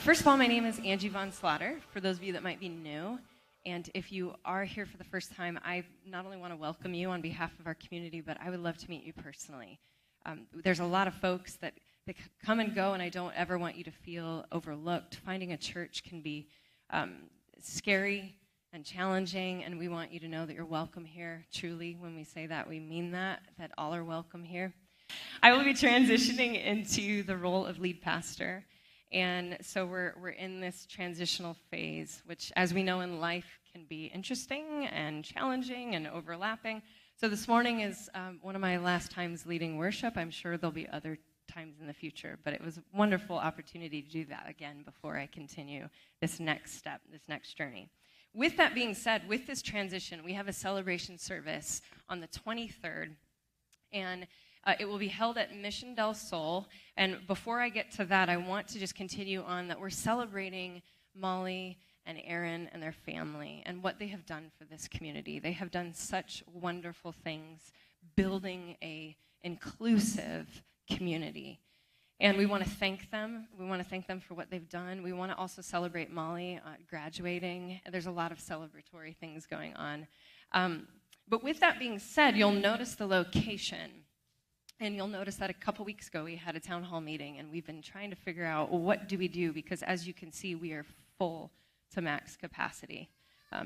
First of all, my name is Angie Von Slaughter, for those of you that might be new. And if you are here for the first time, I not only want to welcome you on behalf of our community, but I would love to meet you personally. There's a lot of folks that come and go, and I don't ever want you to feel overlooked. Finding a church can be scary and challenging, and we want you to know that you're welcome here. Truly, when we say that, we mean that all are welcome here. I will be transitioning into the role of lead pastor. And so we're in this transitional phase, which, as we know in life, can be interesting and challenging and overlapping. So this morning is one of my last times leading worship. I'm sure there'll be other times in the future, but it was a wonderful opportunity to do that again before I continue this next step, this next journey. With that being said, with this transition, we have a celebration service on the 23rd, and it will be held at Mission del Sol. And before I get to that, I want to just continue on that we're celebrating Molly and Aaron and their family and what they have done for this community. They have done such wonderful things building a inclusive community. And we want to thank them. We want to thank them for what they've done. We want to also celebrate Molly graduating. There's a lot of celebratory things going on. But with that being said, you'll notice the location. And you'll notice that a couple weeks ago we had a town hall meeting, and we've been trying to figure out, well, what do we do? Because as you can see, we are full to max capacity.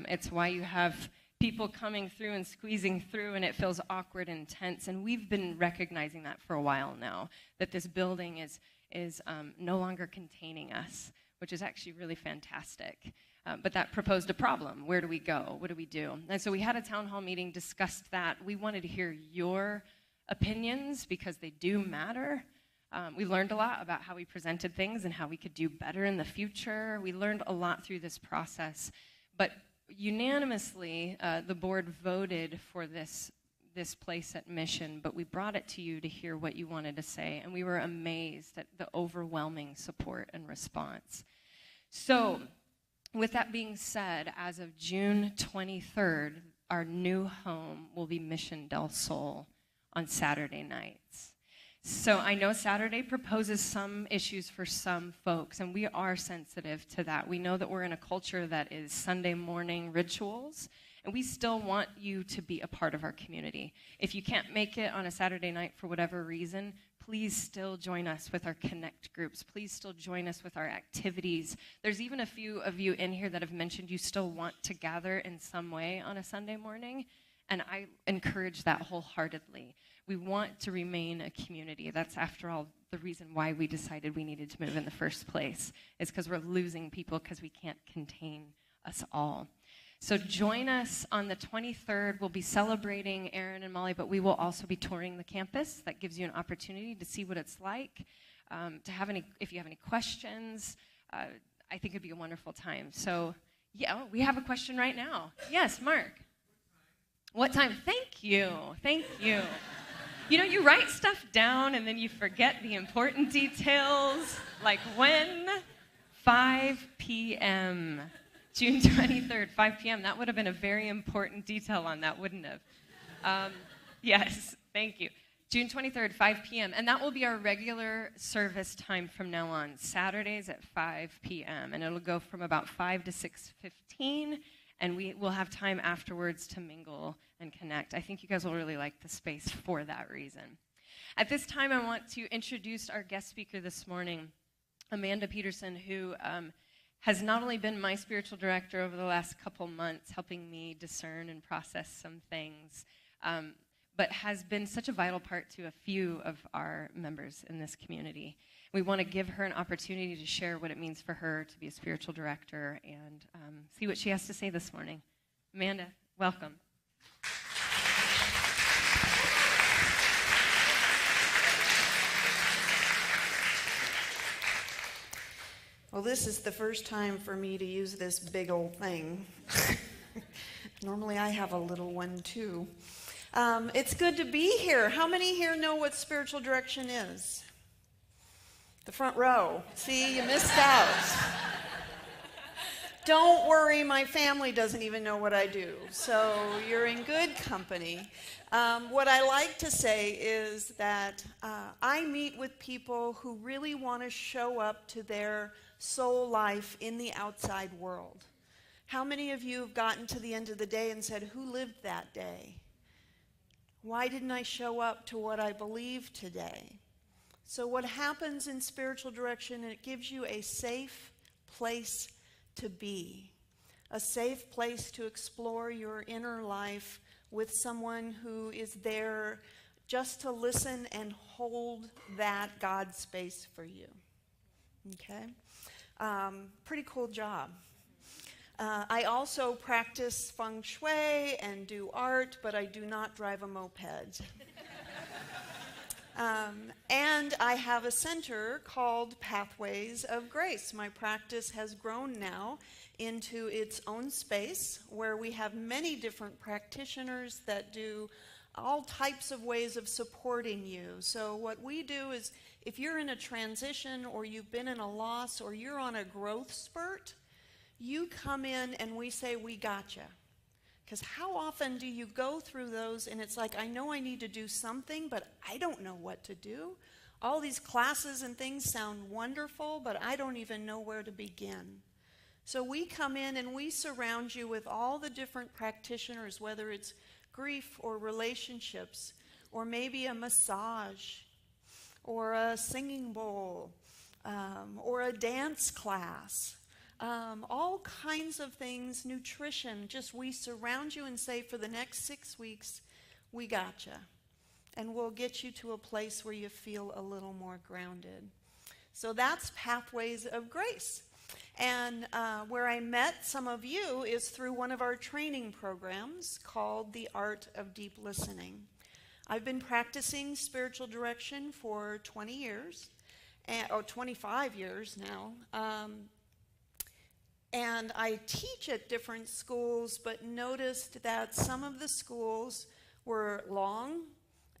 It's why you have people coming through and squeezing through, and it feels awkward and tense. And we've been recognizing that for a while now, that this building is no longer containing us, which is actually really fantastic. But that proposed a problem. Where do we go? What do we do? And so we had a town hall meeting, discussed that. We wanted to hear your opinions because they do matter. We learned a lot about how we presented things and how we could do better in the future. We learned a lot through this process. But unanimously, the board voted for this place at Mission, but we brought it to you to hear what you wanted to say, and we were amazed at the overwhelming support and response. So, with that being said, as of June 23rd, our new home will be Mission del Sol on Saturday nights. So I know Saturday proposes some issues for some folks, and we are sensitive to that. We know that we're in a culture that is Sunday morning rituals, and we still want you to be a part of our community. If you can't make it on a Saturday night for whatever reason, please still join us with our Connect groups. Please still join us with our activities. There's even a few of you in here that have mentioned you still want to gather in some way on a Sunday morning, and I encourage that wholeheartedly. We want to remain a community. That's, after all, the reason why we decided we needed to move in the first place, is because we're losing people because we can't contain us all. So join us on the 23rd. We'll be celebrating Aaron and Molly, but we will also be touring the campus. That gives you an opportunity to see what it's like, if you have any questions. I think it'd be a wonderful time. So, yeah, we have a question right now. Yes, Mark. What time? Thank you. Thank you. You know, you write stuff down and then you forget the important details. Like when? 5 p.m. June 23rd, 5 p.m. That would have been a very important detail on that, wouldn't it? Yes, thank you. June 23rd, 5 p.m. And that will be our regular service time from now on, Saturdays at 5 p.m. And it'll go from about 5 to 6:15. And we will have time afterwards to mingle and connect. I think you guys will really like the space for that reason. At this time, I want to introduce our guest speaker this morning, Amanda Peterson, who has not only been my spiritual director over the last couple months, helping me discern and process some things, but has been such a vital part to a few of our members in this community. We want to give her an opportunity to share what it means for her to be a spiritual director and see what she has to say this morning. Amanda, welcome. Well, this is the first time for me to use this big old thing. Normally I have a little one too. It's good to be here. How many here know what spiritual direction is? The front row. See, you missed out. Don't worry, my family doesn't even know what I do, so you're in good company. What I like to say is that I meet with people who really want to show up to their soul life in the outside world. How many of you have gotten to the end of the day and said, who lived that day? Why didn't I show up to what I believe today? So what happens in spiritual direction, it gives you a safe place to be, a safe place to explore your inner life with someone who is there just to listen and hold that God space for you. Okay? Pretty cool job. I also practice feng shui and do art, but I do not drive a moped. And I have a center called Pathways of Grace. My practice has grown now into its own space where we have many different practitioners that do all types of ways of supporting you. So what we do is if you're in a transition or you've been in a loss or you're on a growth spurt, you come in and we say, we got you. Because how often do you go through those and it's like, I know I need to do something, but I don't know what to do. All these classes and things sound wonderful, but I don't even know where to begin. So we come in and we surround you with all the different practitioners, whether it's grief or relationships, or maybe a massage, or a singing bowl, or a dance class. All kinds of things, nutrition, just we surround you and say for the next 6 weeks, we got you. And we'll get you to a place where you feel a little more grounded. So that's Pathways of Grace. And where I met some of you is through one of our training programs called The Art of Deep Listening. I've been practicing spiritual direction for 20 years, 25 years now. And I teach at different schools, but noticed that some of the schools were long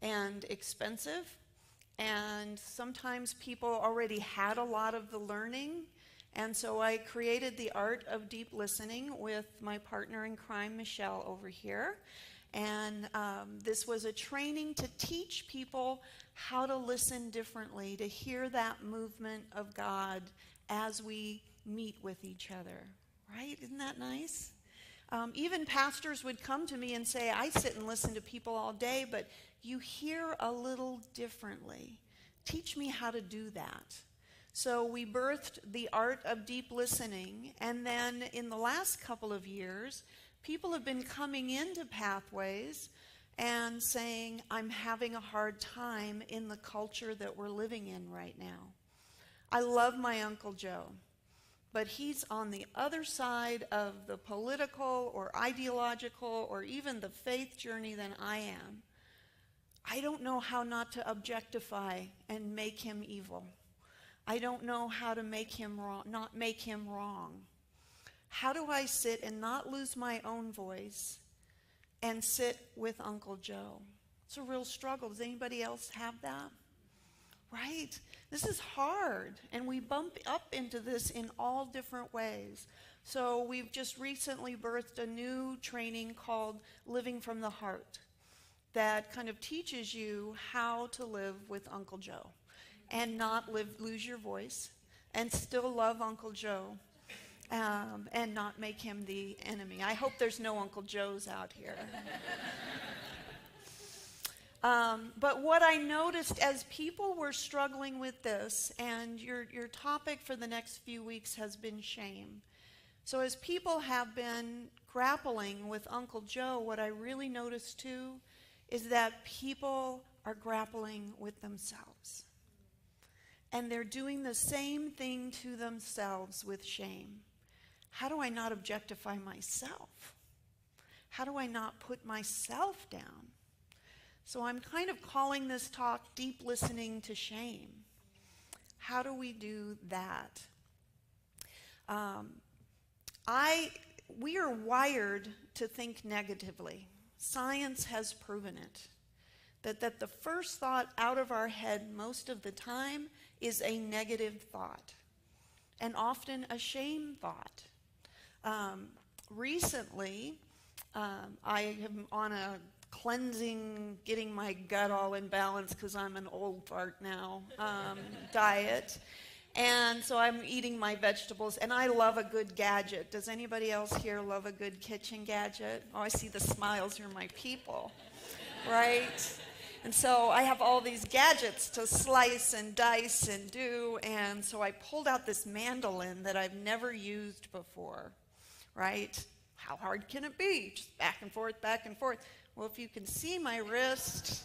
and expensive, and sometimes people already had a lot of the learning. And so I created The Art of Deep Listening with my partner in crime, Michelle, over here. And this was a training to teach people how to listen differently, to hear that movement of God as we meet with each other, right? Isn't that nice? Even pastors would come to me and say, I sit and listen to people all day, but you hear a little differently. Teach me how to do that. So we birthed The Art of Deep Listening, and then in the last couple of years, people have been coming into Pathways and saying, I'm having a hard time in the culture that we're living in right now. I love my Uncle Joe, but he's on the other side of the political or ideological or even the faith journey than I am. I don't know how not to objectify and make him evil. I don't know how to make him wrong, not make him wrong. How do I sit and not lose my own voice and sit with Uncle Joe? It's a real struggle. Does anybody else have that? Right? This is hard, and we bump up into this in all different ways. So we've just recently birthed a new training called Living from the Heart that kind of teaches you how to live with Uncle Joe and not lose your voice and still love Uncle Joe and not make him the enemy. I hope there's no Uncle Joes out here. But what I noticed as people were struggling with this, and your topic for the next few weeks has been shame. So as people have been grappling with Uncle Joe, what I really noticed too is that people are grappling with themselves. And they're doing the same thing to themselves with shame. How do I not objectify myself? How do I not put myself down? So I'm kind of calling this talk Deep Listening to Shame. How do we do that? We are wired to think negatively. Science has proven it. That the first thought out of our head most of the time is a negative thought, and often a shame thought. Recently, I am on a cleansing, getting my gut all in balance because I'm an old fart now, diet. And so I'm eating my vegetables, and I love a good gadget. Does anybody else here love a good kitchen gadget? Oh, I see the smiles. You're my people, right? And so I have all these gadgets to slice and dice and do, and so I pulled out this mandolin that I've never used before, right? How hard can it be? Just back and forth, back and forth. Well, if you can see my wrist,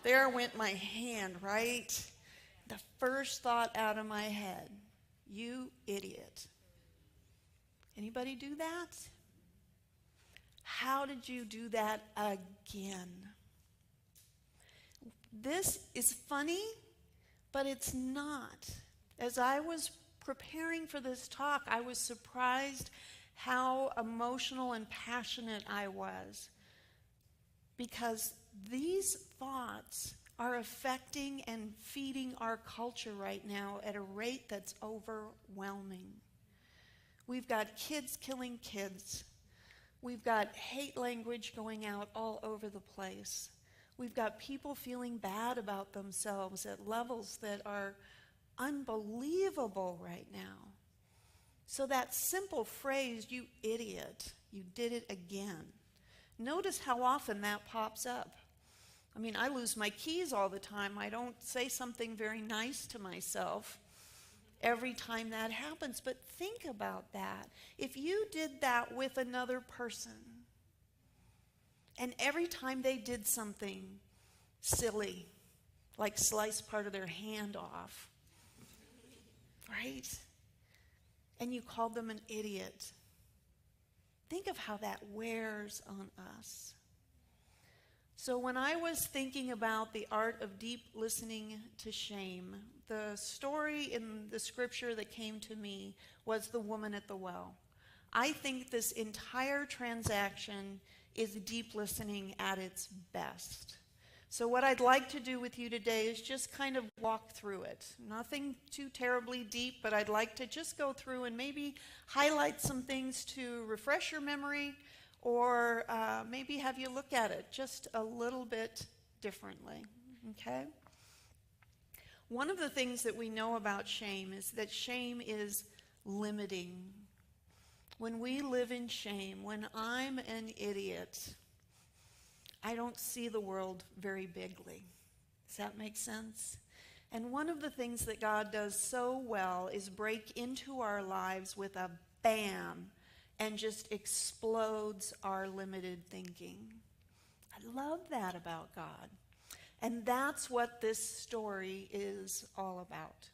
there went my hand, right? The first thought out of my head, you idiot. Anybody do that? How did you do that again? This is funny, but it's not. As I was preparing for this talk, I was surprised how emotional and passionate I was, because these thoughts are affecting and feeding our culture right now at a rate that's overwhelming. We've got kids killing kids. We've got hate language going out all over the place. We've got people feeling bad about themselves at levels that are unbelievable right now. So that simple phrase, you idiot, you did it again. Notice how often that pops up. I mean, I lose my keys all the time. I don't say something very nice to myself every time that happens. But think about that. If you did that with another person, and every time they did something silly, like slice part of their hand off, right? And you called them an idiot, think of how that wears on us. So when I was thinking about the art of deep listening to shame, the story in the scripture that came to me was the woman at the well. I think this entire transaction is deep listening at its best. So what I'd like to do with you today is just kind of walk through it. Nothing too terribly deep, but I'd like to just go through and maybe highlight some things to refresh your memory, or maybe have you look at it just a little bit differently, okay? One of the things that we know about shame is that shame is limiting. When we live in shame, when I'm an idiot, I don't see the world very bigly. Does that make sense? And one of the things that God does so well is break into our lives with a bam and just explodes our limited thinking. I love that about God. And that's what this story is all about.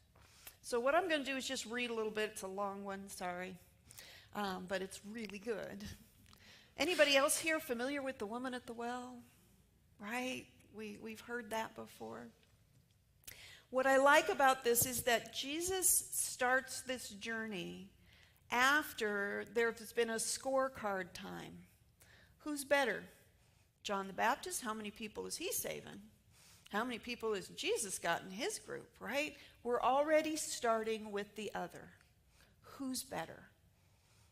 So what I'm going to do is just read a little bit. It's a long one, sorry. But it's really good. Anybody else here familiar with the woman at the well? Right? We've heard that before. What I like about this is that Jesus starts this journey after there's been a scorecard time. Who's better? John the Baptist? How many people is he saving? How many people has Jesus got in his group, right? We're already starting with the other. Who's better?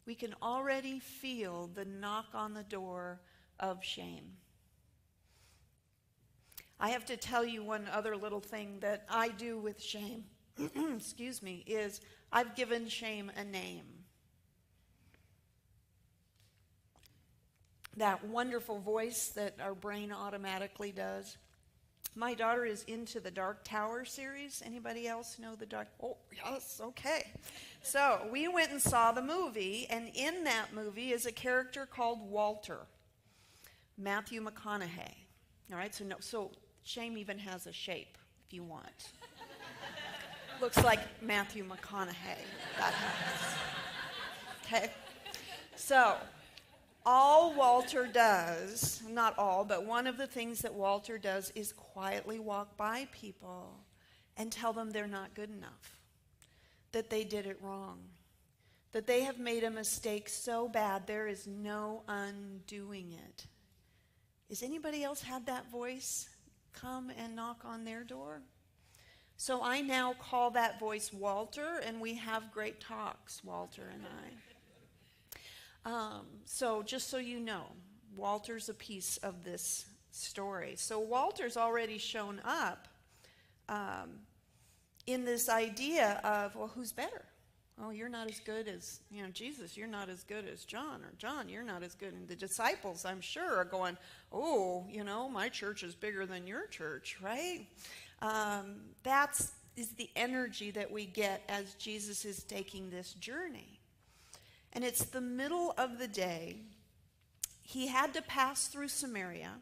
We can already feel the knock on the door of shame. I have to tell you one other little thing that I do with shame, excuse me, is I've given shame a name. That wonderful voice that our brain automatically does. My daughter is into the Dark Tower series. Anybody else know the Dark? Oh, yes, okay. So we went and saw the movie, and in that movie is a character called Walter, Matthew McConaughey. All right, so shame even has a shape, if you want. Looks like Matthew McConaughey. That helps. Okay, so all Walter does, not all, but one of the things that Walter does is quietly walk by people and tell them they're not good enough, that they did it wrong, that they have made a mistake so bad there is no undoing it. Has anybody else had that voice come and knock on their door? So I now call that voice Walter, and we have great talks, Walter and I. So just so you know, Walter's a piece of this story. So Walter's already shown up in this idea of, well, who's better? Oh, you're not as good as, Jesus, you're not as good as John, or John, you're not as good. And the disciples, I'm sure, are going, oh, my church is bigger than your church, right? That is the energy that we get as Jesus is taking this journey. And it's the middle of the day. He had to pass through Samaria.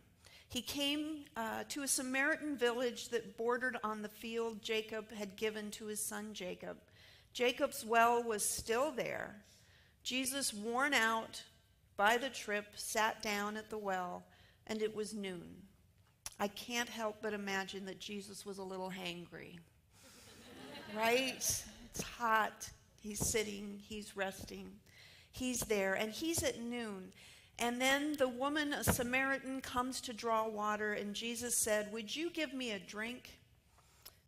He came to a Samaritan village that bordered on the field Jacob had given to his son Jacob. Jacob's well was still there. Jesus, worn out by the trip, sat down at the well, and it was noon. I can't help but imagine that Jesus was a little hangry. Right? It's hot. He's sitting. He's resting. He's there, and he's at noon. And then the woman, a Samaritan, comes to draw water, and Jesus said, "Would you give me a drink?"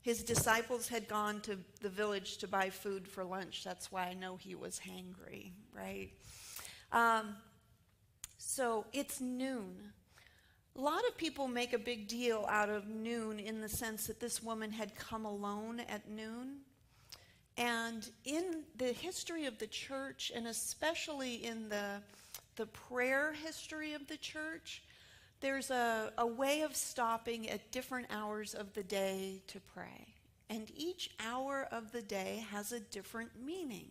His disciples had gone to the village to buy food for lunch. That's why I know he was hangry, right? So it's noon. A lot of people make a big deal out of noon in the sense that this woman had come alone at noon. And in the history of the church, and especially in the prayer history of the church, there's a way of stopping at different hours of the day to pray. And each hour of the day has a different meaning.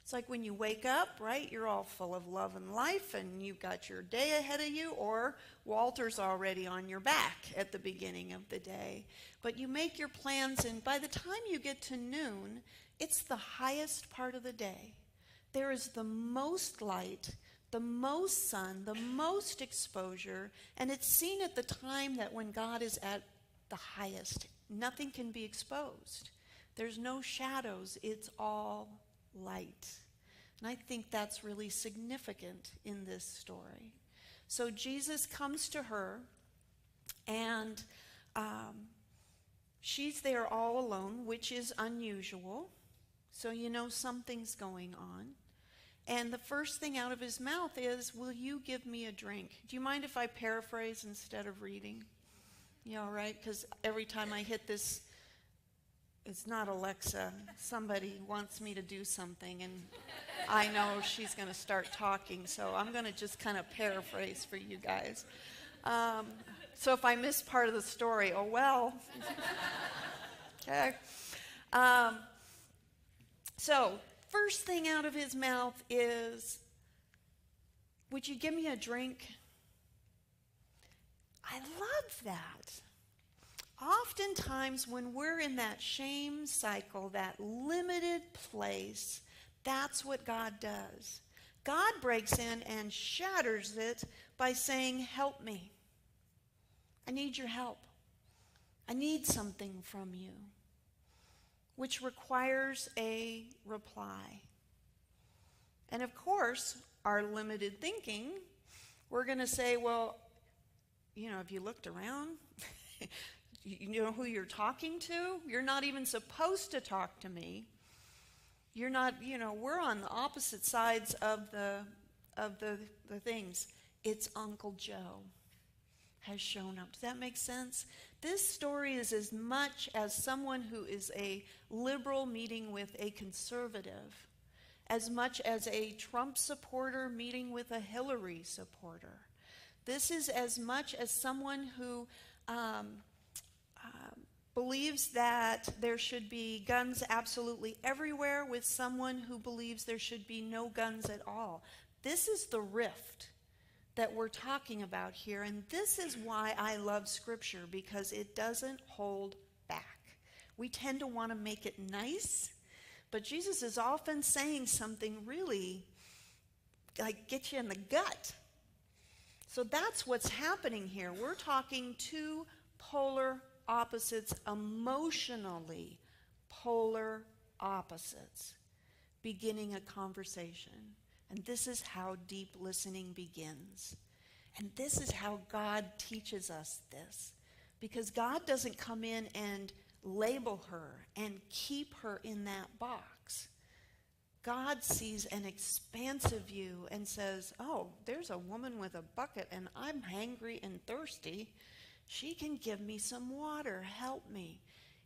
It's like when you wake up, right? You're all full of love and life, and you've got your day ahead of you, or Walter's already on your back at the beginning of the day. But you make your plans, and by the time you get to noon, it's the highest part of the day. There is the most light, the most sun, the most exposure, and it's seen at the time that when God is at the highest, nothing can be exposed. There's no shadows, it's all light. And I think that's really significant in this story. So Jesus comes to her, and she's there all alone, which is unusual. So something's going on. And the first thing out of his mouth is, "Will you give me a drink?" Do you mind if I paraphrase instead of reading? You all right? Because every time I hit this, it's not Alexa. Somebody wants me to do something, and I know she's going to start talking, so I'm going to just kind of paraphrase for you guys. So if I miss part of the story, oh well. Okay. So first thing out of his mouth is, "Would you give me a drink?" I love that. Oftentimes when we're in that shame cycle, that limited place, that's what God does. God breaks in and shatters it by saying, "Help me. I need your help. I need something from you," which requires a reply. And of course, our limited thinking, we're going to say, well, have you looked around? You know who you're talking to? You're not even supposed to talk to me. You're not, we're on the opposite sides of the things. It's Uncle Joe has shown up. Does that make sense? This story is as much as someone who is a liberal meeting with a conservative, as much as a Trump supporter meeting with a Hillary supporter. This is as much as someone who believes that there should be guns absolutely everywhere with someone who believes there should be no guns at all. This is the rift that we're talking about here, and this is why I love Scripture, because it doesn't hold back. We tend to want to make it nice, but Jesus is often saying something really like get you in the gut. So that's what's happening here. We're talking two polar opposites, emotionally polar opposites, beginning a conversation. And this is how deep listening begins. And this is how God teaches us this. Because God doesn't come in and label her and keep her in that box. God sees an expansive view and says, oh, there's a woman with a bucket and I'm hangry and thirsty. She can give me some water. Help me.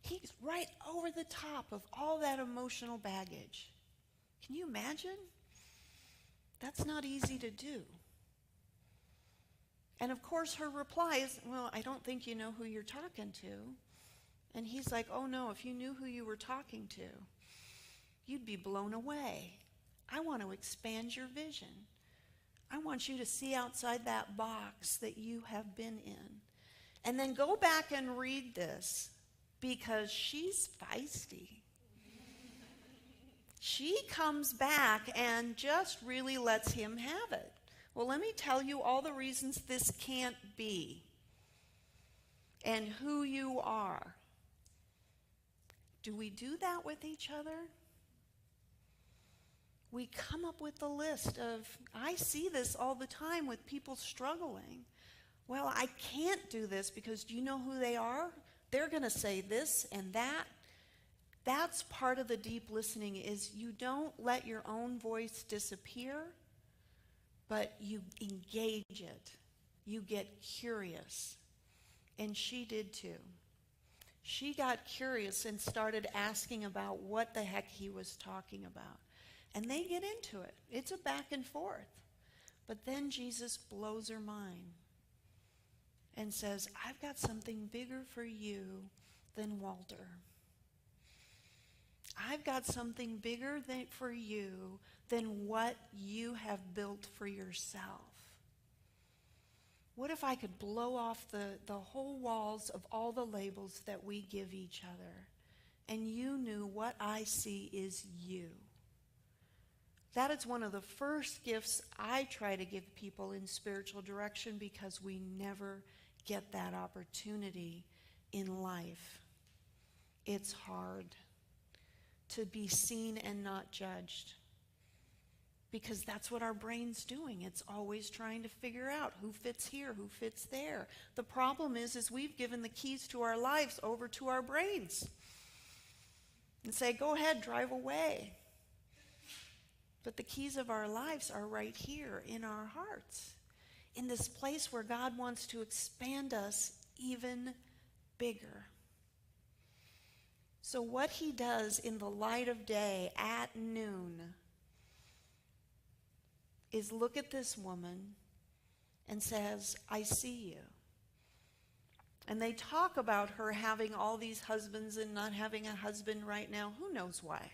He's right over the top of all that emotional baggage. Can you imagine? That's not easy to do. And of course her reply is, well, I don't think you know who you're talking to. And he's like, oh no, if you knew who you were talking to, you'd be blown away. I want to expand your vision. I want you to see outside that box that you have been in. And then go back and read this, because she's feisty. She comes back and just really lets him have it. Well, let me tell you all the reasons this can't be and who you are. Do we do that with each other? We come up with a list of, I see this all the time with people struggling. Well, I can't do this because do you know who they are? They're going to say this and that. That's part of the deep listening, is you don't let your own voice disappear, but you engage it. You get curious. And she did too. She got curious and started asking about what the heck he was talking about. And they get into it. It's a back and forth. But then Jesus blows her mind and says, I've got something bigger for you than Walter. I've got something bigger for you than what you have built for yourself. What if I could blow off the whole walls of all the labels that we give each other, and you knew what I see is you? That is one of the first gifts I try to give people in spiritual direction, because we never get that opportunity in life. It's hard to be seen and not judged, because that's what our brain's doing. It's always trying to figure out who fits here, who fits there. The problem is we've given the keys to our lives over to our brains and say, go ahead, drive away. But the keys of our lives are right here in our hearts, in this place where God wants to expand us even bigger. So what he does in the light of day at noon is look at this woman and says, I see you. And they talk about her having all these husbands and not having a husband right now. Who knows why?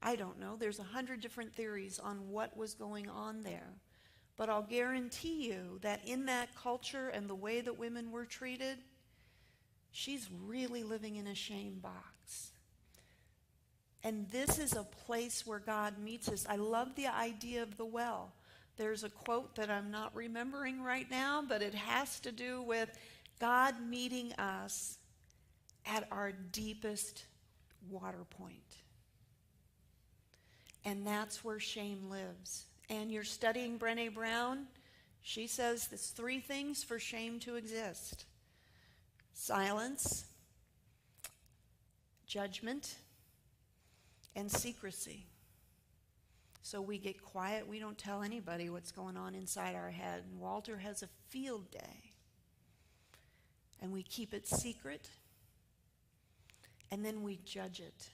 I don't know. There's 100 different theories on what was going on there. But I'll guarantee you that in that culture and the way that women were treated, she's really living in a shame box. And this is a place where God meets us. I love the idea of the well. There's a quote that I'm not remembering right now, but it has to do with God meeting us at our deepest water point. And that's where shame lives. And you're studying Brené Brown. She says there's 3 things for shame to exist: silence, judgment, and secrecy. So we get quiet. We don't tell anybody what's going on inside our head. And Walter has a field day. And we keep it secret. And then we judge it.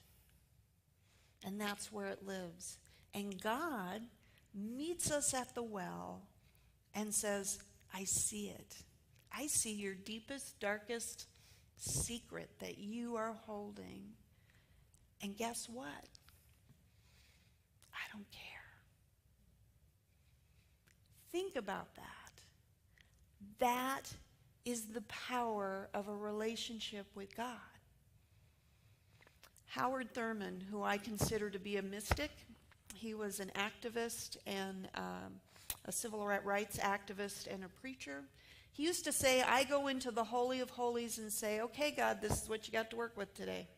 And that's where it lives. And God meets us at the well and says, I see it. I see your deepest, darkest secret that you are holding. And guess what? I don't care. Think about that. That is the power of a relationship with God. Howard Thurman, who I consider to be a mystic, he was an activist and a civil rights activist and a preacher. He used to say, I go into the Holy of Holies and say, okay, God, this is what you got to work with today.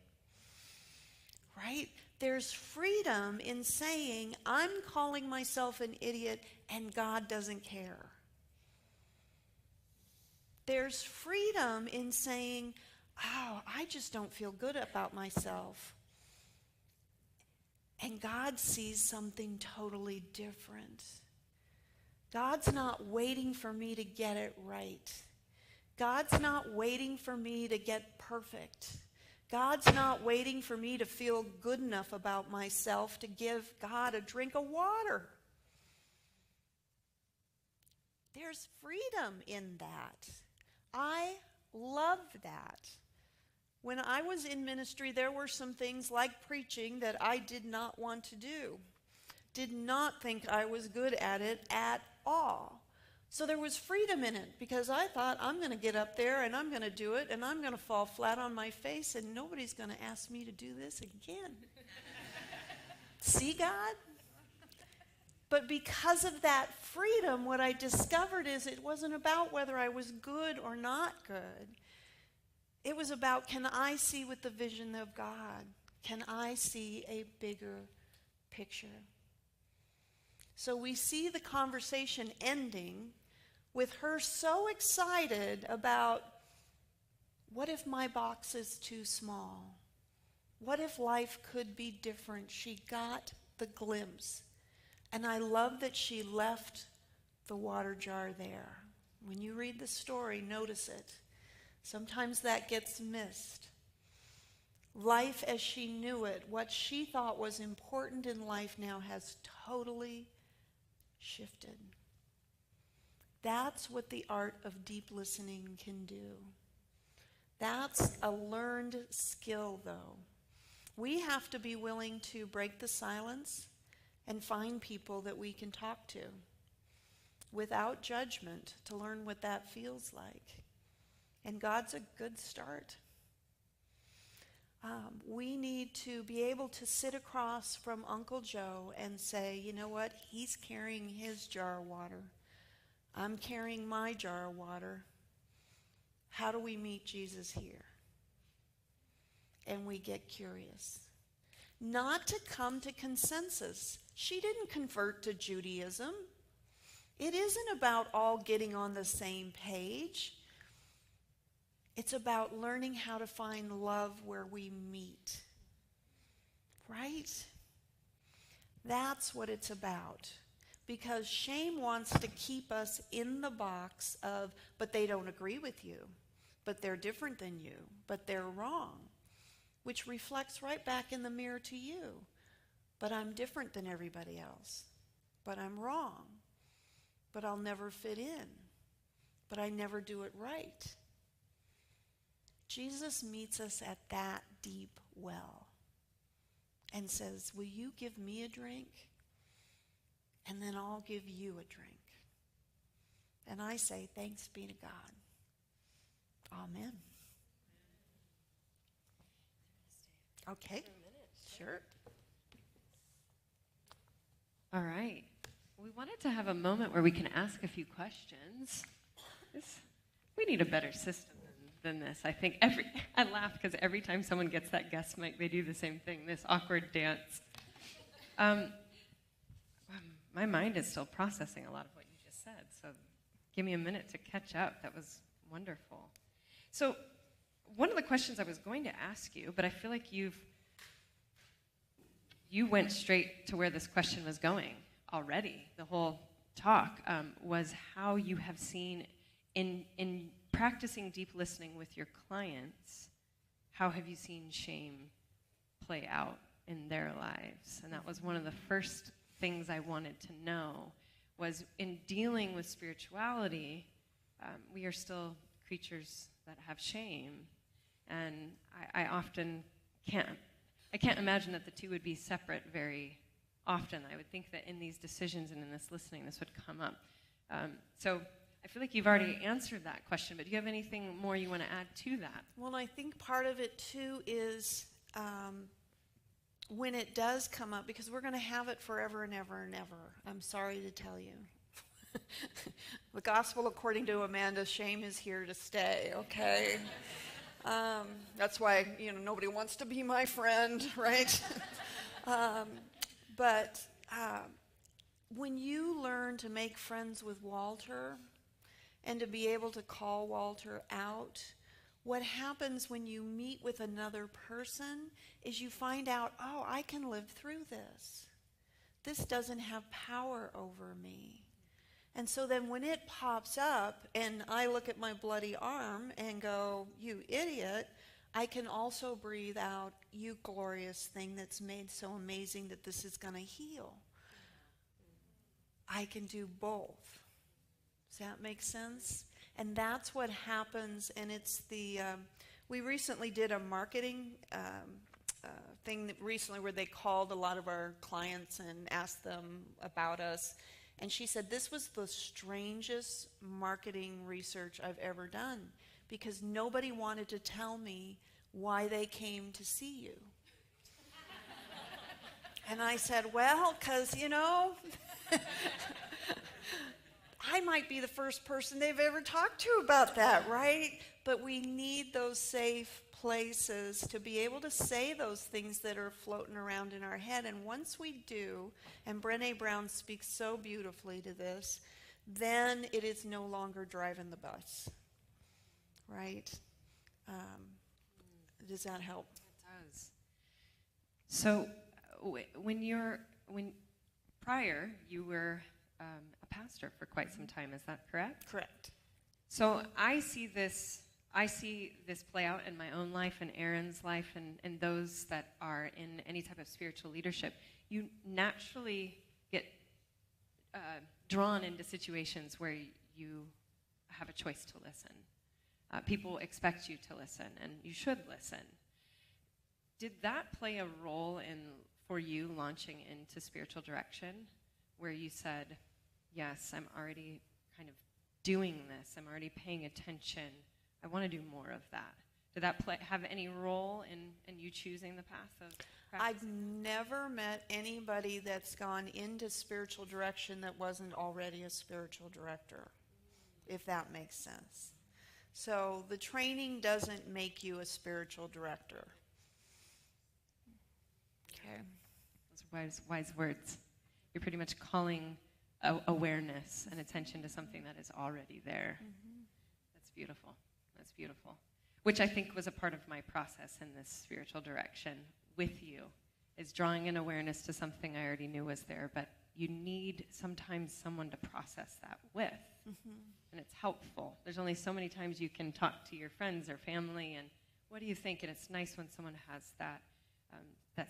Right? There's freedom in saying, I'm calling myself an idiot and God doesn't care. There's freedom in saying, oh, I just don't feel good about myself. And God sees something totally different. God's not waiting for me to get it right. God's not waiting for me to get perfect. God's not waiting for me to feel good enough about myself to give God a drink of water. There's freedom in that. I love that. When I was in ministry, there were some things like preaching that I did not want to do. Did not think I was good at it at all. So there was freedom in it because I thought, I'm going to get up there and I'm going to do it and I'm going to fall flat on my face and nobody's going to ask me to do this again. See, God? But because of that freedom, what I discovered is it wasn't about whether I was good or not good. It was about, can I see with the vision of God? Can I see a bigger picture? So we see the conversation ending with her so excited about, what if my box is too small? What if life could be different? She got the glimpse. And I love that she left the water jar there. When you read the story, notice it. Sometimes that gets missed. Life as she knew it, what she thought was important in life now has totally shifted. That's what the art of deep listening can do. That's a learned skill, though. We have to be willing to break the silence and find people that we can talk to without judgment to learn what that feels like. And God's a good start. We need to be able to sit across from Uncle Joe and say, you know what? He's carrying his jar of water. I'm carrying my jar of water. How do we meet Jesus here? And we get curious. Not to come to consensus. She didn't convert to Judaism. It isn't about all getting on the same page. It's about learning how to find love where we meet. Right? That's what it's about. Because shame wants to keep us in the box of, but they don't agree with you, but they're different than you, but they're wrong, which reflects right back in the mirror to you. But I'm different than everybody else, but I'm wrong, but I'll never fit in, but I never do it right. Jesus meets us at that deep well and says, will you give me a drink? And then I'll give you a drink. And I say, thanks be to God. Amen. Okay. Sure. All right. We wanted to have a moment where we can ask a few questions. We need a better system than this. I think I laugh because every time someone gets that guest mic, they do the same thing, this awkward dance. My mind is still processing a lot of what you just said, so give me a minute to catch up. That was wonderful. So one of the questions I was going to ask you, but I feel like you went straight to where this question was going already. The whole talk was how you have seen in practicing deep listening with your clients, how have you seen shame play out in their lives? And that was one of the first things I wanted to know, was in dealing with spirituality, we are still creatures that have shame. And I often can't imagine that the two would be separate very often. I would think that in these decisions and in this listening, this would come up. So I feel like you've already answered that question, but do you have anything more you want to add to that? Well, I think part of it, too, is when it does come up, because we're going to have it forever and ever and ever. I'm sorry to tell you. The gospel, according to Amanda, shame is here to stay, okay? That's why, nobody wants to be my friend, right? But when you learn to make friends with Walter and to be able to call Walter out, what happens when you meet with another person is you find out, oh, I can live through this. This doesn't have power over me. And so then when it pops up and I look at my bloody arm and go, you idiot, I can also breathe out, you glorious thing that's made so amazing that this is going to heal. I can do both. Does that make sense? And that's what happens, and it's we recently did a marketing thing recently where they called a lot of our clients and asked them about us. And she said, this was the strangest marketing research I've ever done, because nobody wanted to tell me why they came to see you. And I said, well, because, I might be the first person they've ever talked to about that, right? But we need those safe places to be able to say those things that are floating around in our head. And once we do, and Brené Brown speaks so beautifully to this, then it is no longer driving the bus, right? Does that help? It does. So when prior you were a pastor for quite some time, is that correct? Correct. So I see this play out in my own life and Aaron's life and those that are in any type of spiritual leadership. You naturally get drawn into situations where you have a choice to listen. People expect you to listen, and you should listen. Did that play a role for you launching into spiritual direction, where you said, yes, I'm already kind of doing this, I'm already paying attention, I want to do more of that? Did that have any role in you choosing the path of practice? I've never met anybody that's gone into spiritual direction that wasn't already a spiritual director, if that makes sense. So the training doesn't make you a spiritual director. Okay. Those are wise words. You're pretty much calling awareness and attention to something that is already there. Mm-hmm. That's beautiful. That's beautiful. Which I think was a part of my process in this spiritual direction with you, is drawing an awareness to something I already knew was there, but you need sometimes someone to process that with. Mm-hmm. And it's helpful. There's only so many times you can talk to your friends or family, and what do you think? And it's nice when someone has that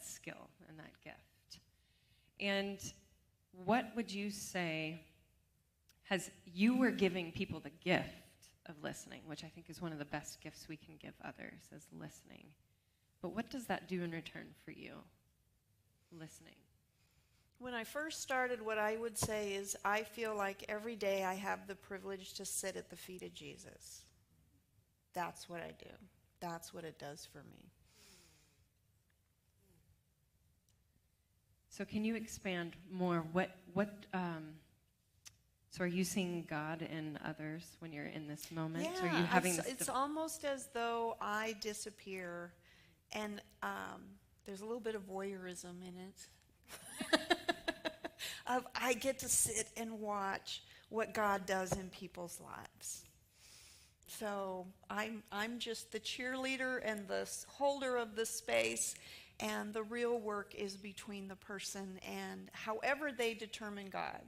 skill and that gift. And what would you say, you were giving people the gift of listening, which I think is one of the best gifts we can give others, is listening. But what does that do in return for you, listening? When I first started, what I would say is I feel like every day I have the privilege to sit at the feet of Jesus. That's what I do. That's what it does for me. So can you expand more? So are you seeing God in others when you're in this moment? Yeah, are you having it's almost as though I disappear, and there's a little bit of voyeurism in it. I get to sit and watch what God does in people's lives. So I'm just the cheerleader and the holder of the space, and the real work is between the person and however they determine God.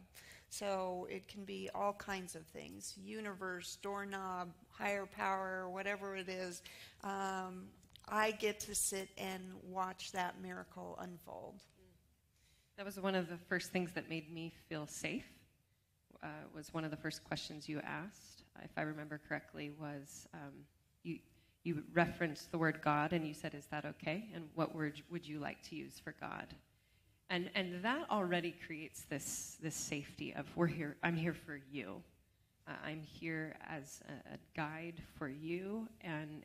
So it can be all kinds of things: universe, doorknob, higher power, whatever it is. I get to sit and watch that miracle unfold. That was one of the first things that made me feel safe. Was one of the first questions you asked, if I remember correctly, was you referenced the word God, and you said, "Is that okay? And what word would you like to use for God?" And that already creates this safety of I'm here for you. I'm here as a guide for you, and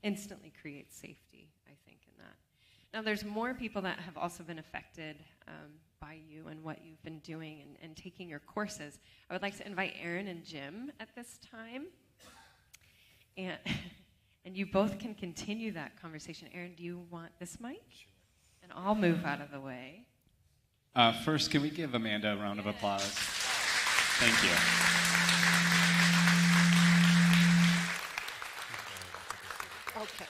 instantly creates safety, I think, in that. Now, there's more people that have also been affected by you and what you've been doing and taking your courses. I would like to invite Aaron and Jim at this time. And you both can continue that conversation. Aaron, do you want this mic? Sure. And I'll move out of the way. First, can we give Amanda a round of applause? Thank you. Okay.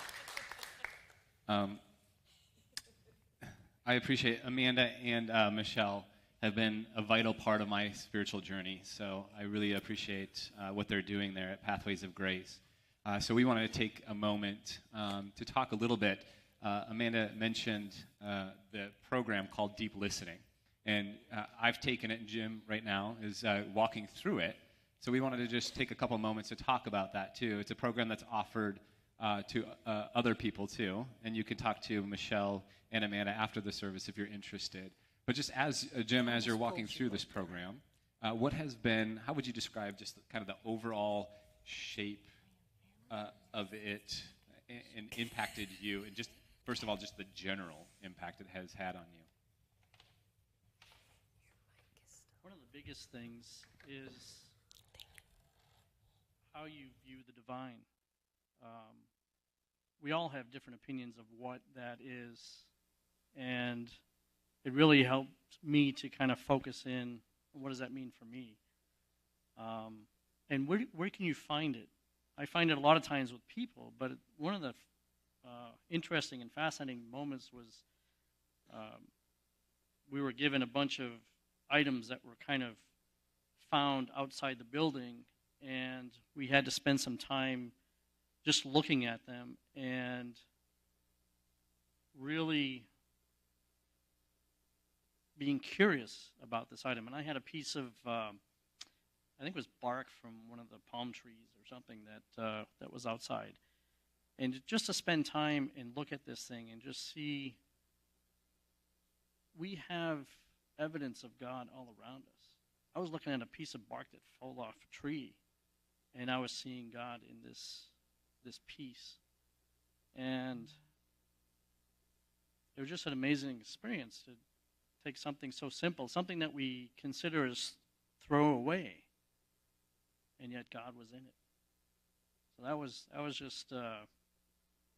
I appreciate Amanda and Michelle have been a vital part of my spiritual journey, so I really appreciate what they're doing there at Pathways of Grace. So we wanted to take a moment to talk a little bit. Amanda mentioned the program called Deep Listening. And I've taken it, and Jim right now is walking through it. So we wanted to just take a couple moments to talk about that, too. It's a program that's offered to other people, too. And you can talk to Michelle and Amanda after the service if you're interested. But just as, Jim, as you're walking through this program, how would you describe just kind of the overall shape of it and impacted you? And just, first of all, just the general impact it has had on you. One of the biggest things is how you view the divine. We all have different opinions of what that is, and it really helped me to kind of focus in, what does that mean for me? And where can you find it? I find it a lot of times with people, but one of the interesting and fascinating moments was we were given a bunch of items that were kind of found outside the building, and we had to spend some time just looking at them and really being curious about this item. And I had a piece of, I think it was bark from one of the palm trees or something that was outside. And just to spend time and look at this thing and just see, we have evidence of God all around us. I was looking at a piece of bark that fell off a tree, and I was seeing God in this piece. And it was just an amazing experience to take something so simple, something that we consider as throwaway, and yet God was in it. So that was just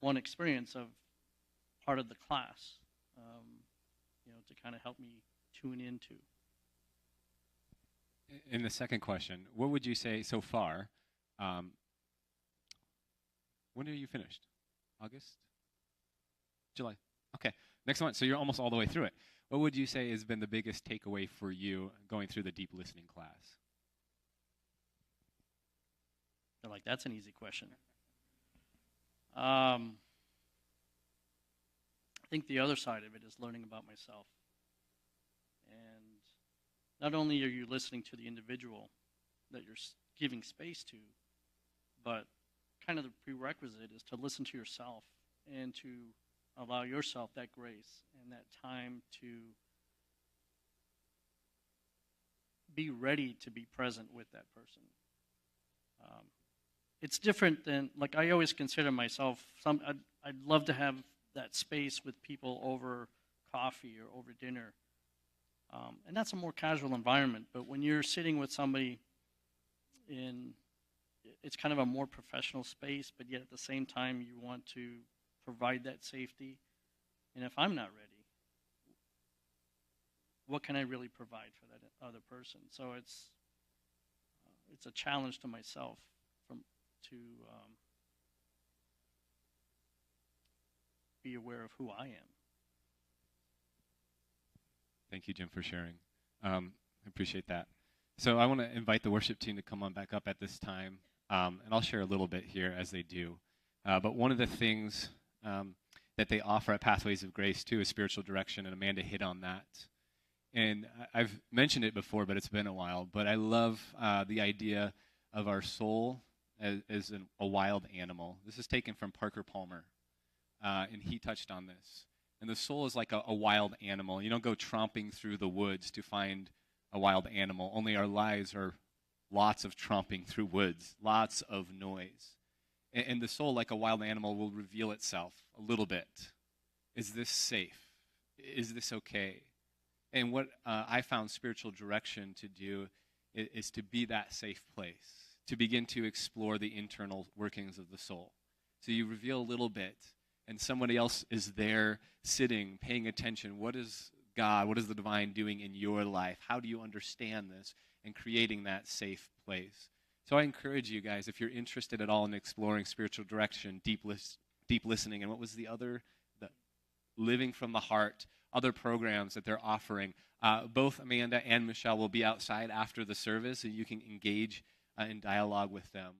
one experience of part of the class, to kind of help me tune into. In the second question, what would you say so far? When are you finished? August? July? Okay. Next one. So you're almost all the way through it. What would you say has been the biggest takeaway for you going through the deep listening class? They're like, that's an easy question. I think the other side of it is learning about myself. And not only are you listening to the individual that you're giving space to, but kind of the prerequisite is to listen to yourself and to allow yourself that grace and that time to be ready to be present with that person. It's different than, like, I always consider myself, I'd love to have that space with people over coffee or over dinner. And that's a more casual environment, but when you're sitting with somebody it's kind of a more professional space, but yet at the same time you want to provide that safety. And if I'm not ready, what can I really provide for that other person? So it's a challenge to myself to be aware of who I am. Thank you, Jim, for sharing. I appreciate that. So I want to invite the worship team to come on back up at this time, and I'll share a little bit here as they do. But one of the things that they offer at Pathways of Grace, too, is spiritual direction, and Amanda hit on that. And I've mentioned it before, but it's been a while. But I love the idea of our soul as a wild animal. This is taken from Parker Palmer, and he touched on this. And the soul is like a wild animal. You don't go tromping through the woods to find a wild animal. Only our lives are lots of tromping through woods, lots of noise. And the soul, like a wild animal, will reveal itself a little bit. Is this safe? Is this okay? And what I found spiritual direction to do is to be that safe place, to begin to explore the internal workings of the soul. So you reveal a little bit, and somebody else is there sitting, paying attention. What is God, what is the divine doing in your life? How do you understand this? And creating that safe place. So I encourage you guys, if you're interested at all in exploring spiritual direction, deep listening, and what was the other? The living from the heart, other programs that they're offering. Both Amanda and Michelle will be outside after the service, and you can engage in dialogue with them.